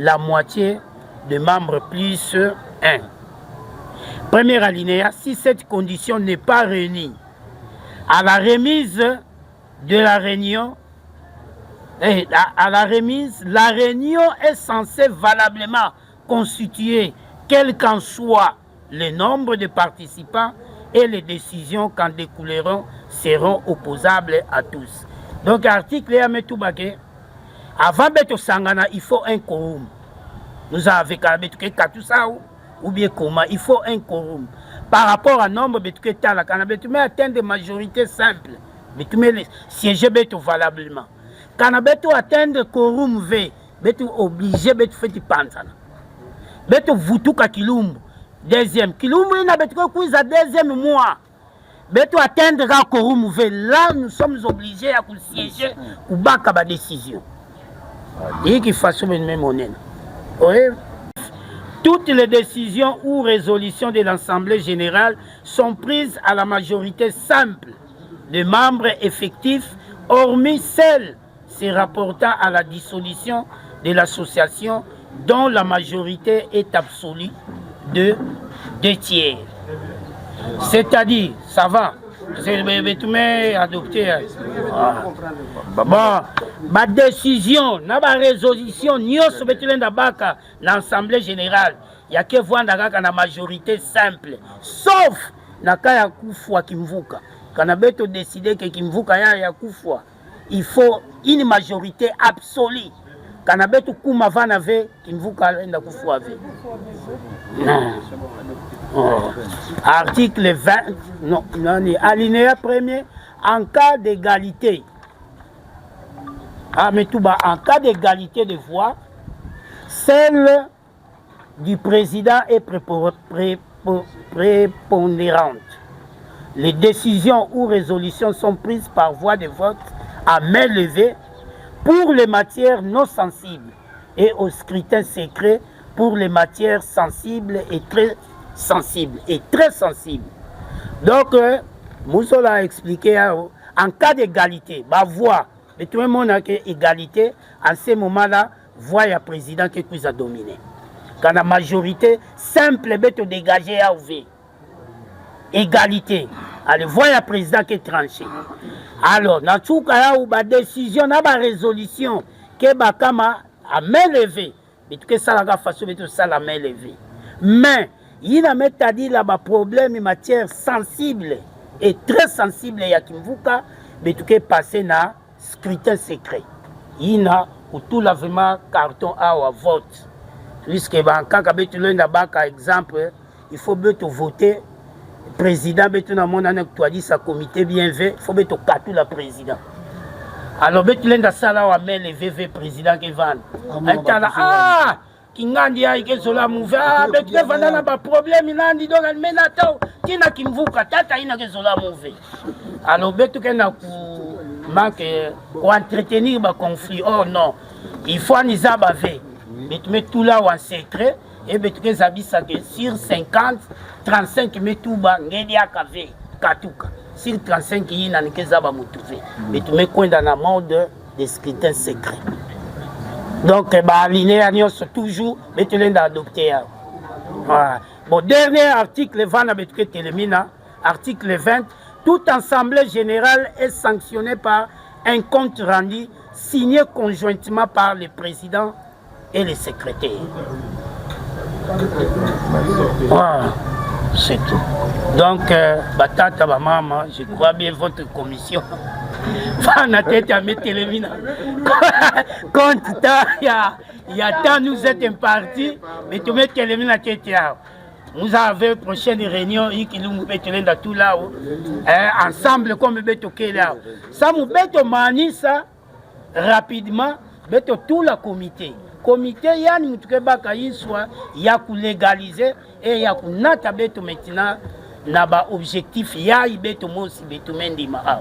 S4: la moitié de membres plus 1. Premier alinéa, si cette condition n'est pas réunie, à la remise de la réunion, la réunion est censée valablement constituer, quel qu'en soit le nombre de participants, et les décisions qu'en découleront seront opposables à tous. Donc, article Yametoubaké, avant Beto Sangana, il faut un quorum. Nous avons avec ou bien comment, il faut un quorum. Par rapport à nombre de Tala, quand on atteint des majorités simples, mais siéger Beto valablement. Quand on atteint le quorum V, Beto obligé de faire du pansana. Beto Vutuka Kilumbu, deuxième. Kilumbu, il a Beto quiz à deuxième mois. Beto atteindre le quorum V. Là, nous sommes obligés à siéger ou battre la décision. Et qu'il fasse même honnête. Toutes les décisions ou résolutions de l'Assemblée générale sont prises à la majorité simple des membres effectifs, hormis celles se rapportant à la dissolution de l'association dont la majorité est absolue de 2 tiers. C'est-à-dire, ça va. C'est adopté. Bon, ma décision, ma résolution, l'Assemblée générale, il n'y a que voir la majorité simple. Sauf Nakaya Koufwa Kimvuka. Quand on a décidé que Kimvuka y a Koufwa, il faut une majorité absolue. Quand on a Kouma Vanave, Kimvuka y a Koufwa. Non. Oh. Article 20, non, alinéa premier, en cas d'égalité. En cas d'égalité de voix, celle du président est prépondérante. Les décisions ou résolutions sont prises par voie de vote à main levée pour les matières non sensibles et au scrutin secret pour les matières sensibles et très sensibles. Donc, Moussola a expliqué en cas d'égalité, ma voix, mais tout le monde a égalité, en ce moment-là, voix ya président qui kuza dominer. Quand la majorité simple beto dégager à ouvrir. Égalité. Allez, voix ya président qui est tranché. Alors, na tchouka ya ou ba décision na ba résolution que bakama a main levée. Mais tout que ça la façon beto ça la main levée. Mais il a mis à dire là ba problème en matière sensible et très sensible ya Kimvuka, mais tout que passé na scrutin secret. Il a ou tout la vraiment carton à vote. Puisque quand par exemple, il faut voter. Le président, il sa comité bien fait, il faut voter le président. Alors, il y a le VV président qui va. Ah, qui n'a dit que cela mouve. Ah, il y a un problème, il y a un alors, il y a pour entretenir le conflit. Oh non, il faut nous abaver. Mais tu mets tout là en secret et tu mets sur 50, 35 tu mets tout bas, sur 35 il y a un mais tu mets quoi dans le monde des scrutins secrets. Donc, alinéa toujours, mais tu l'as adopté. Voilà. Bon, dernier article, article 20, toute assemblée générale est sanctionnée par un compte rendu signé conjointement par le président et les secrétaires. Voilà, c'est tout. Donc, Batata, maman, je crois bien votre commission. Va tête à mettre les mines. Quand il y a tant nous êtes impartis, mais tu mets les mines à tête. Nous avons une prochaine réunion qui nous met tout là-haut. Ensemble, comme nous mettons là. Ça nous met manisa rapidement, mettons tout le comité. Comité ya ni mutuke baka yiswa ya ku légaliser et ya ku nata beto maintenant na ba objectif ya ibeto mosi beto mendima.